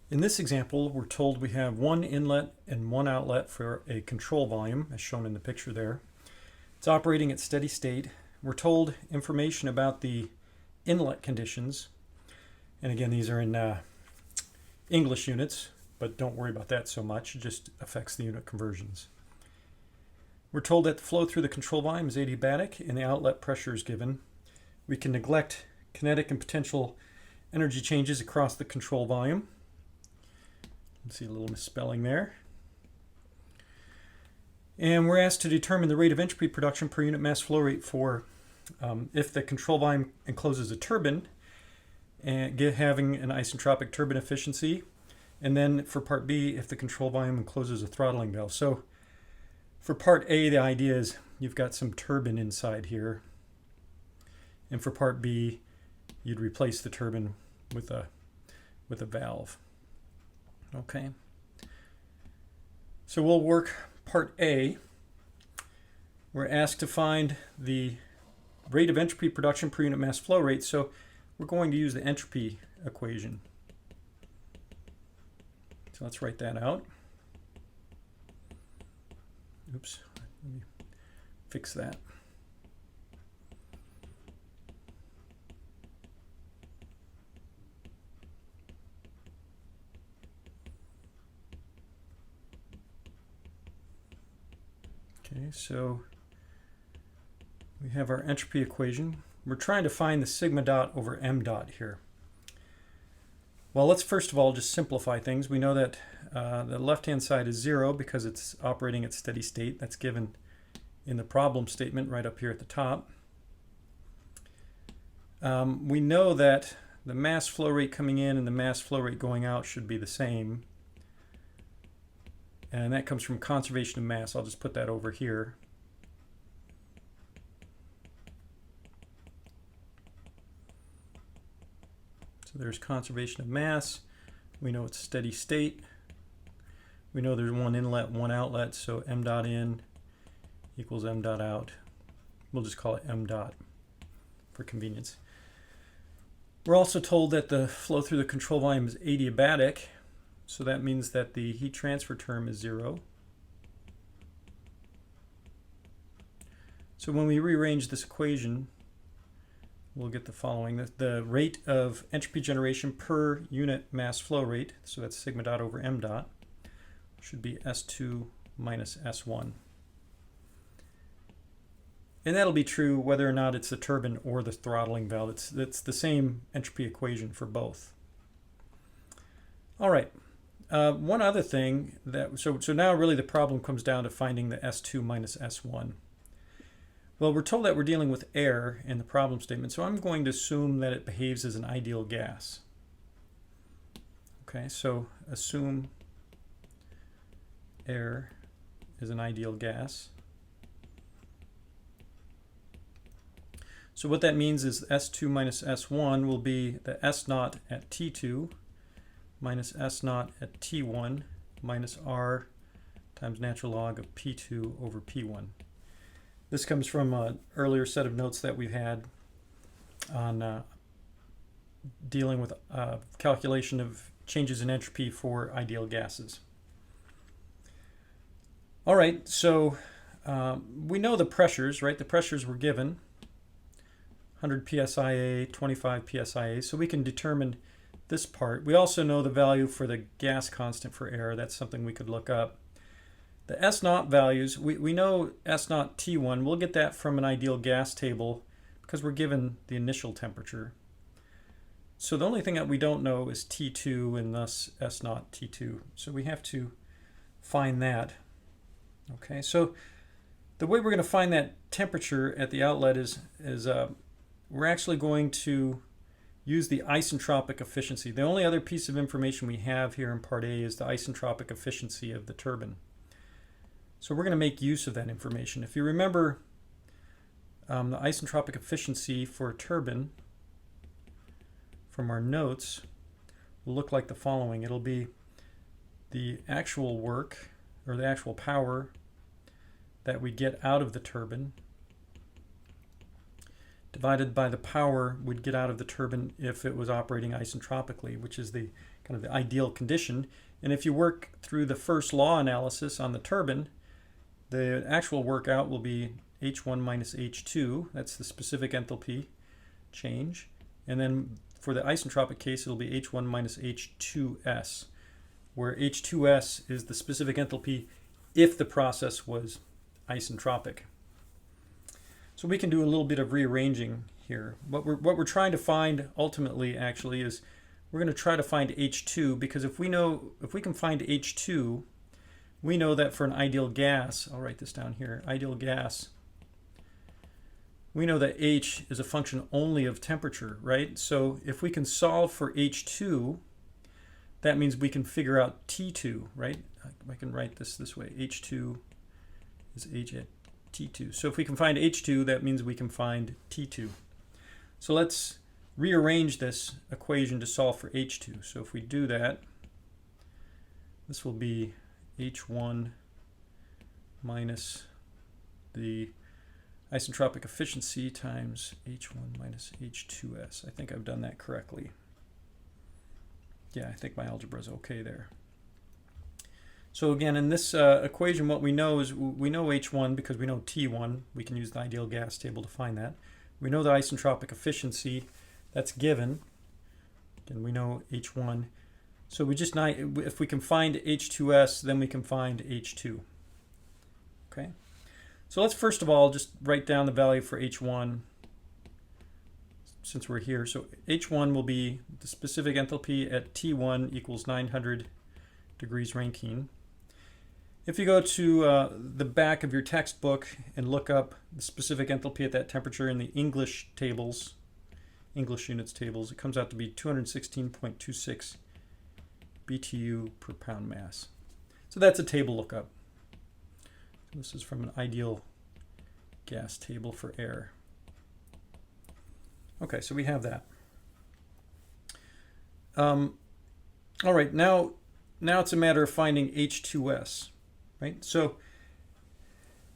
In this example, we're told we have one inlet and one outlet for a control volume, as shown in the picture there. It's operating at steady state. We're told information about the inlet conditions. And again, these are in English units, but don't worry about that so much. It just affects the unit conversions. We're told that the flow through the control volume is adiabatic and the outlet pressure is given. We can neglect kinetic and potential energy changes across the control volume. See a little misspelling there. And we're asked to determine the rate of entropy production per unit mass flow rate for if the control volume encloses a turbine and having an isentropic turbine efficiency, and then for part B if the control volume encloses a throttling valve. So for part A, the idea is you've got some turbine inside here, and for part B you'd replace the turbine with a valve. Okay, so we'll work part A. We're asked to find the rate of entropy production per unit mass flow rate, so we're going to use the entropy equation. So let's write that out. Oops, let me fix that. Okay, so we have our entropy equation. We're trying to find the sigma dot over m dot here. Well, let's first of all just simplify things. We know that the left-hand side is 0 because it's operating at steady state. That's given in the problem statement right up here at the top. We know that the mass flow rate coming in and the mass flow rate going out should be the same. And that comes from conservation of mass. I'll just put that over here. So there's conservation of mass. We know it's steady state. We know there's one inlet, one outlet, so m dot in equals m dot out. We'll just call it m dot for convenience. We're also told that the flow through the control volume is adiabatic. So that means that the heat transfer term is 0. So when we rearrange this equation, we'll get the following. The rate of entropy generation per unit mass flow rate, so that's sigma dot over m dot, should be S2 minus S1. And that'll be true whether or not it's the turbine or the throttling valve. It's the same entropy equation for both. All right. One other thing so now really the problem comes down to finding the S2 minus S1. Well, we're told that we're dealing with air in the problem statement, so I'm going to assume that it behaves as an ideal gas. Okay, so assume air is an ideal gas. So what that means is S2 minus S1 will be the S naught at T2 minus S naught at T1 minus R times natural log of P2 over P1. This comes from an earlier set of notes that we've had on dealing with calculation of changes in entropy for ideal gases. All right, so we know the pressures, right? The pressures were given, 100 psia, 25 psia, so we can determine this part. We also know the value for the gas constant for air. That's something we could look up. The S naught values, we know S naught T1. We'll get that from an ideal gas table because we're given the initial temperature. So the only thing that we don't know is T2 and thus S naught T2. So we have to find that. Okay, so the way we're going to find that temperature at the outlet is we're actually going to use the isentropic efficiency. The only other piece of information we have here in part A is the isentropic efficiency of the turbine. So we're going to make use of that information. If you remember, the isentropic efficiency for a turbine from our notes will look like the following. It'll be the actual work or the actual power that we get out of the turbine divided by the power we'd get out of the turbine if it was operating isentropically, which is the kind of the ideal condition. And if you work through the first law analysis on the turbine, the actual workout will be H1 minus H2. That's the specific enthalpy change. And then for the isentropic case, it'll be H1 minus H2S, where H2S is the specific enthalpy if the process was isentropic. So we can do a little bit of rearranging here. What we're trying to find ultimately actually is we're going to try to find H2, because if we can find H2, we know that for an ideal gas, I'll write this down here, ideal gas, we know that H is a function only of temperature, right? So if we can solve for H2, that means we can figure out T2, right? I can write this way. H2 is H at T2. So if we can find H2, that means we can find T2. So let's rearrange this equation to solve for H2. So if we do that, this will be H1 minus the isentropic efficiency times H1 minus H2S. I think I've done that correctly. Yeah, I think my algebra is okay there. So again, in this equation, what we know is we know H1 because we know T1. We can use the ideal gas table to find that. We know the isentropic efficiency. That's given. And we know H1. So we just if we can find H2S, then we can find H2. Okay. So let's first of all just write down the value for H1 since we're here. So H1 will be the specific enthalpy at T1 equals 900 degrees Rankine. If you go to the back of your textbook and look up the specific enthalpy at that temperature in the English tables, English units tables, it comes out to be 216.26 BTU per pound mass. So that's a table lookup. This is from an ideal gas table for air. Okay, so we have that. All right, now it's a matter of finding H2S, right? So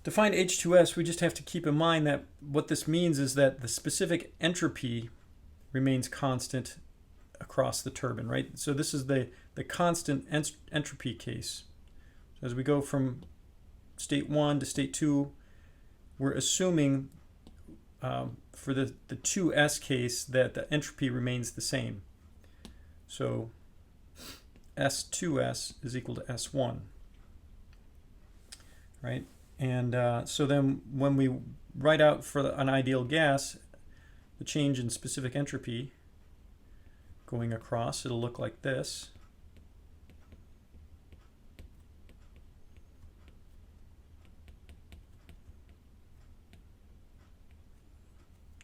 to find H2S, we just have to keep in mind that what this means is that the specific entropy remains constant across the turbine, right? So this is the constant entropy case. So as we go from state 1 to state 2, we're assuming for the 2s case that the entropy remains the same. So S2s is equal to S1, right? And so then when we write out for an ideal gas, the change in specific entropy going across, it'll look like this.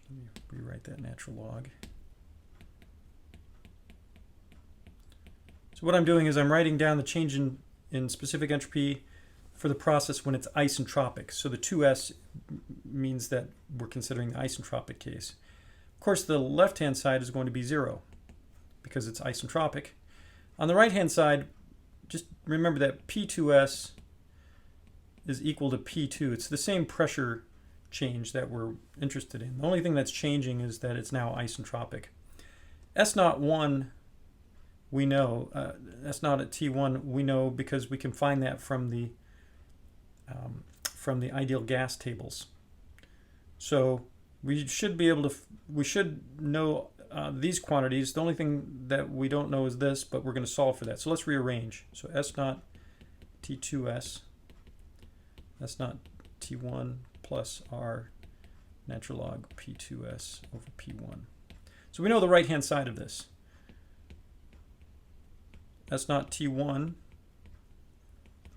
Let me rewrite that natural log. So what I'm doing is I'm writing down the change in specific entropy for the process when it's isentropic. So the 2s means that we're considering the isentropic case. Of course, the left-hand side is going to be 0 because it's isentropic. On the right-hand side, just remember that P2s is equal to P2. It's the same pressure change that we're interested in. The only thing that's changing is that it's now isentropic. S01 we know, S0 at T1 we know because we can find that from the ideal gas tables. So we should be able to, we should know these quantities. The only thing that we don't know is this, but we're going to solve for that. So let's rearrange. So S0 T2S, S0 T1 plus R natural log P2S over P1. So we know the right-hand side of this. S0 T1,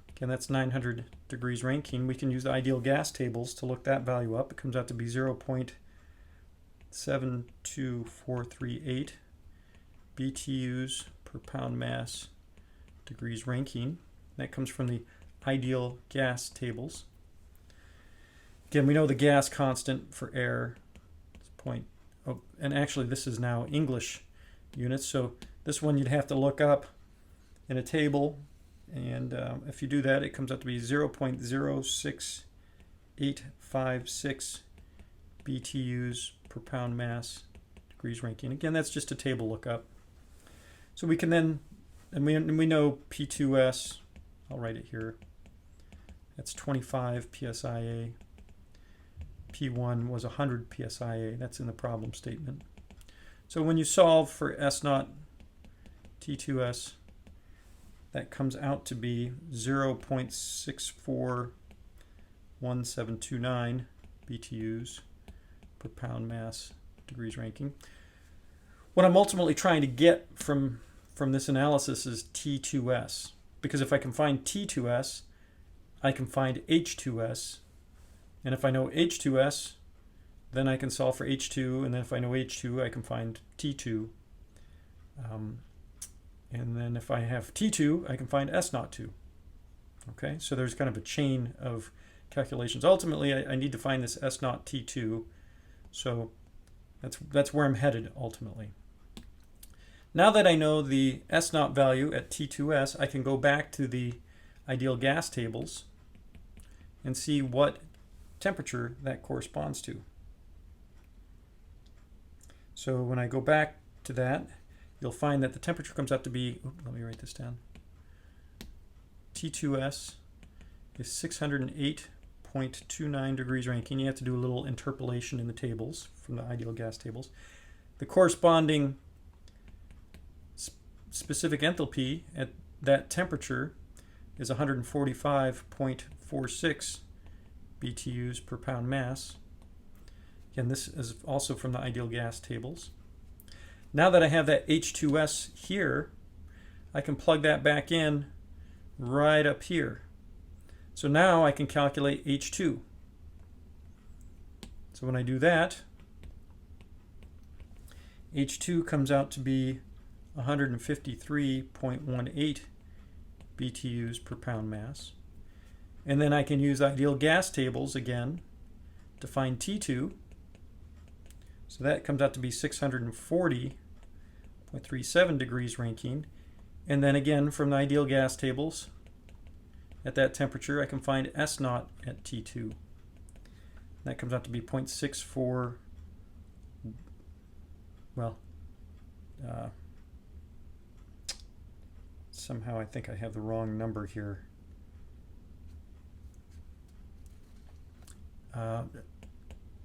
again, that's 900 degrees Rankine. We can use the ideal gas tables to look that value up. It comes out to be 0.72438 BTUs per pound mass degrees Rankine. That comes from the ideal gas tables. Again, we know the gas constant for air is and actually this is now English units, so this one you'd have to look up in a table, and if you do that, it comes out to be 0.06856 BTUs per pound mass, degrees Rankine. Again, that's just a table lookup. So we can then, and we know P2S, I'll write it here, that's 25 psia. P1 was 100 psia, that's in the problem statement. So when you solve for S naught T2S, that comes out to be 0.641729 BTUs per pound mass, degrees Rankine. What I'm ultimately trying to get from this analysis is T2S, because if I can find T2S, I can find H2S, and if I know H2S, then I can solve for H2, and then if I know H2, I can find T2. And then if I have T2, I can find S naught 2. Okay, so there's kind of a chain of calculations. Ultimately, I need to find this S naught T2, so that's where I'm headed ultimately. Now that I know the S naught value at T2S, I can go back to the ideal gas tables and see what temperature that corresponds to. So when I go back to that, you'll find that the temperature comes out to be, let me write this down, T2S is 608.29 degrees Rankine. You have to do a little interpolation in the tables from the ideal gas tables. The corresponding specific enthalpy at that temperature is 145.46 BTUs per pound mass. Again, this is also from the ideal gas tables. Now that I have that H2S here, I can plug that back in right up here. So now I can calculate H2. So when I do that, H2 comes out to be 153.18 BTUs per pound mass. And then I can use ideal gas tables again to find T2. So that comes out to be 640.37 degrees Rankine. And then again from the ideal gas tables, at that temperature I can find S naught at T2. That comes out to be 0.64, well, somehow I think I have the wrong number here.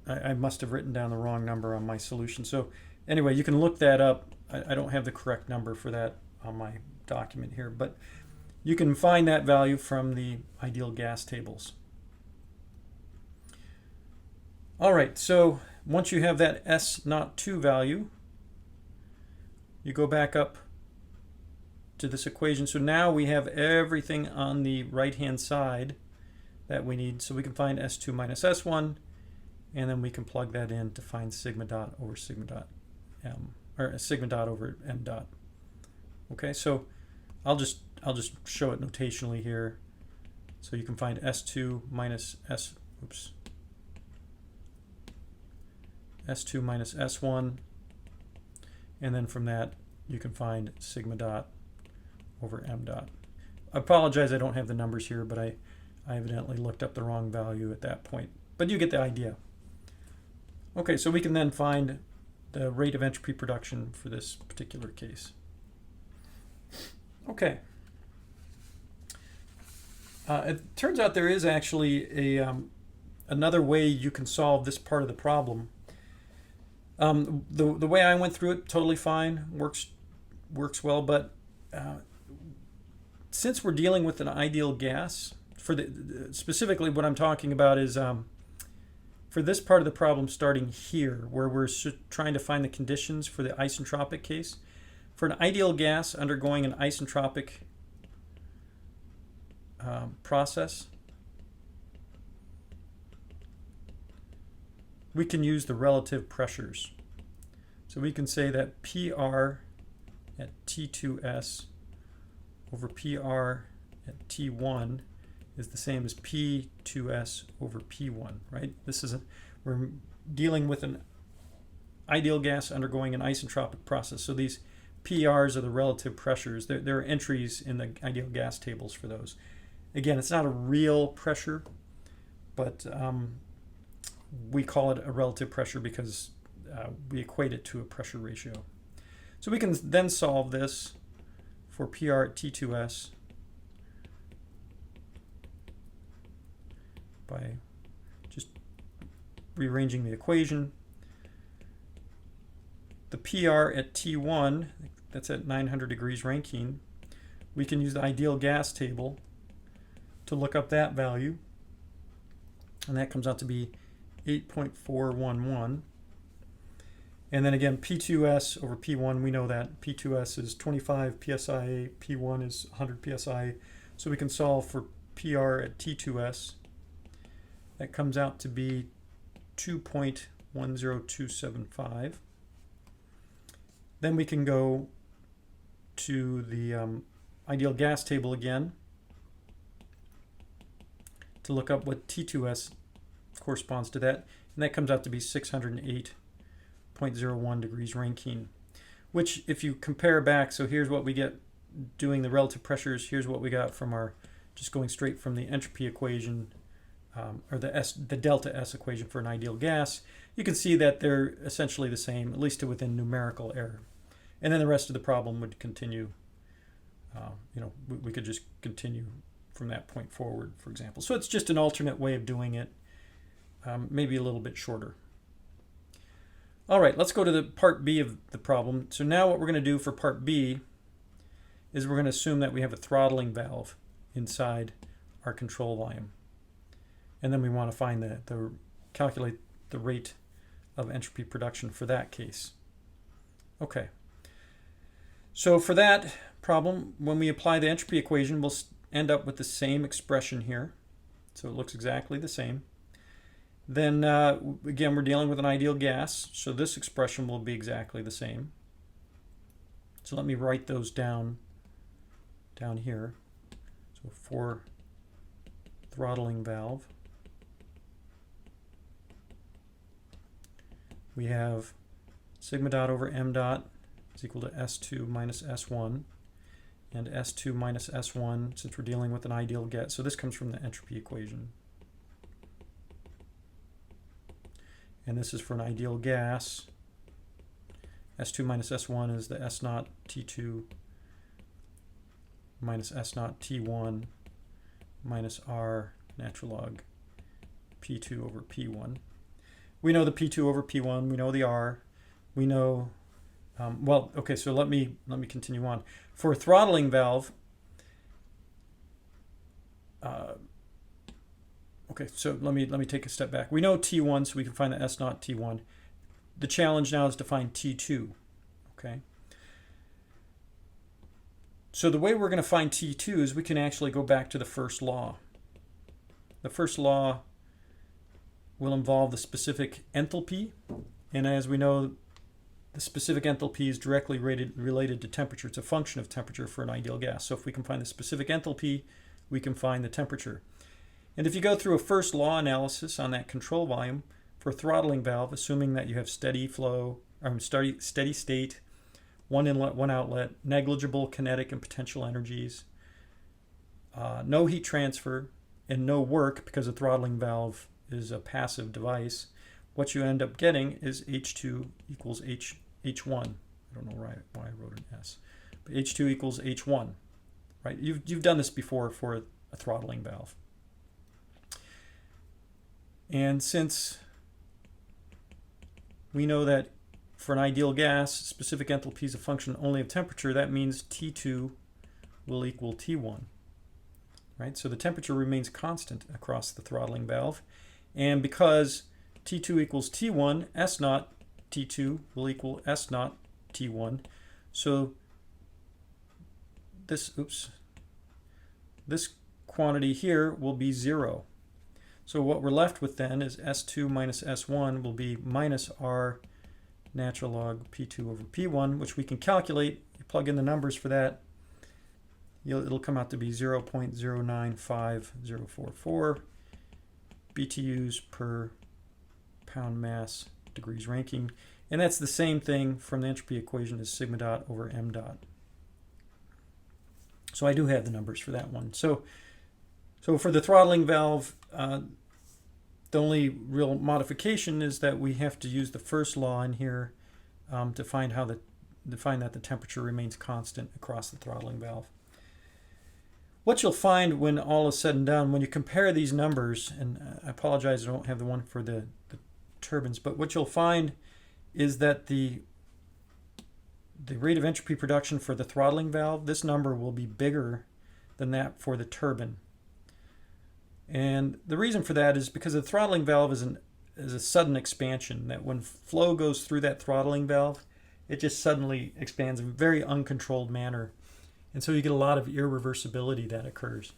I must have written down the wrong number on my solution. So anyway, you can look that up. I don't have the correct number for that on my document here, but you can find that value from the ideal gas tables. All right, so once you have that S naught 2 value, you go back up to this equation. So now we have everything on the right-hand side that we need. So we can find S2 minus S1, and then we can plug that in to find sigma dot over sigma dot m, or sigma dot over m dot. Okay, so I'll just show it notationally here. So you can find S2 minus S2 minus S1, and then from that you can find sigma dot over m dot. I apologize I don't have the numbers here, but I evidently looked up the wrong value at that point, but you get the idea. Okay, so we can then find the rate of entropy production for this particular case. Okay. It turns out there is actually another way you can solve this part of the problem. The way I went through it, totally fine, works well, but since we're dealing with an ideal gas, specifically what I'm talking about is for this part of the problem starting here, where we're trying to find the conditions for the isentropic case. For an ideal gas undergoing an isentropic process, we can use the relative pressures. So we can say that PR at T2S over PR at T1 is the same as P2S over P1, right? We're dealing with an ideal gas undergoing an isentropic process. So these PRs are the relative pressures. There are entries in the ideal gas tables for those. Again, it's not a real pressure, but we call it a relative pressure because we equate it to a pressure ratio. So we can then solve this for PR at T2S by just rearranging the equation. The PR at T1, that's at 900 degrees Rankine, we can use the ideal gas table to look up that value, and that comes out to be 8.411. And then again, P2S over P1, we know that P2S is 25 psi, P1 is 100 psi, so we can solve for PR at T2S. That comes out to be 2.10275. Then we can go to the ideal gas table again to look up what T2S corresponds to that, and that comes out to be 608.01 degrees Rankine, which if you compare back, so here's what we get doing the relative pressures, here's what we got from our, just going straight from the entropy equation, or the delta S equation for an ideal gas, you can see that they're essentially the same, at least to within numerical error. And then the rest of the problem would continue, we could just continue from that point forward, for example. So it's just an alternate way of doing it, maybe a little bit shorter. All right, let's go to the part B of the problem. So now what we're going to do for part B is we're going to assume that we have a throttling valve inside our control volume. And then we want to find calculate the rate of entropy production for that case. Okay. So for that problem, when we apply the entropy equation, we'll end up with the same expression here. So it looks exactly the same. Then again, we're dealing with an ideal gas, so this expression will be exactly the same. So let me write those down here. So for throttling valve, we have sigma dot over m dot is equal to S2 minus S1, and S2 minus S1, since we're dealing with an ideal gas, so this comes from the entropy equation. And this is for an ideal gas. S2 minus S1 is the S naught T2 minus S naught T1 minus R natural log P2 over P1. We know the P2 over P1, we know the R, we know, okay, so let me continue on. For a throttling valve, okay, so let me take a step back. We know T1, so we can find the S naught T1. The challenge now is to find T2, okay? So the way we're going to find T2 is we can actually go back to the first law. The first law will involve the specific enthalpy, and as we know, the specific enthalpy is directly related to temperature. It's a function of temperature for an ideal gas. So if we can find the specific enthalpy, we can find the temperature. And if you go through a first law analysis on that control volume for a throttling valve, assuming that you have steady flow, or steady state, one inlet, one outlet, negligible kinetic and potential energies, no heat transfer, and no work because a throttling valve is a passive device, what you end up getting is H2 equals H1. I don't know why I wrote an S, but H2 equals H1, right? You've done this before for a throttling valve. And since we know that for an ideal gas, specific enthalpy is a function only of temperature, that means T2 will equal T1, right? So the temperature remains constant across the throttling valve. And because T2 equals T1, S naught T2 will equal S naught T1. So this quantity here will be 0. So what we're left with then is S2 minus S1 will be minus R natural log P2 over P1, which we can calculate. You plug in the numbers for that, it'll come out to be 0.095044 BTUs per pound mass degrees Rankine. And that's the same thing from the entropy equation as sigma dot over m dot. So I do have the numbers for that one. So for the throttling valve, The only real modification is that we have to use the first law in here to find that the temperature remains constant across the throttling valve. What you'll find when all is said and done, when you compare these numbers, and I apologize I don't have the one for the turbines, but what you'll find is that the rate of entropy production for the throttling valve, this number will be bigger than that for the turbine. And the reason for that is because the throttling valve is a sudden expansion, that when flow goes through that throttling valve, it just suddenly expands in a very uncontrolled manner. And so you get a lot of irreversibility that occurs.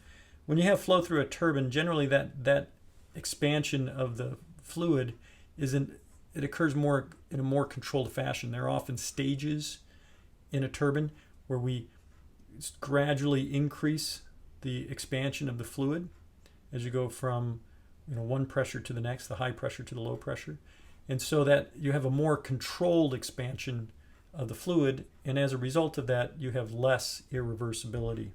When you have flow through a turbine, generally that expansion of the fluid it occurs more in a more controlled fashion. There are often stages in a turbine where we gradually increase the expansion of the fluid as you go from one pressure to the next, the high pressure to the low pressure. And so that you have a more controlled expansion of the fluid, and as a result of that, you have less irreversibility.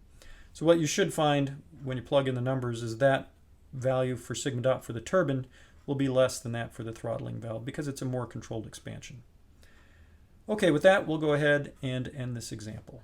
So what you should find when you plug in the numbers is that value for sigma dot for the turbine will be less than that for the throttling valve because it's a more controlled expansion. Okay, with that, we'll go ahead and end this example.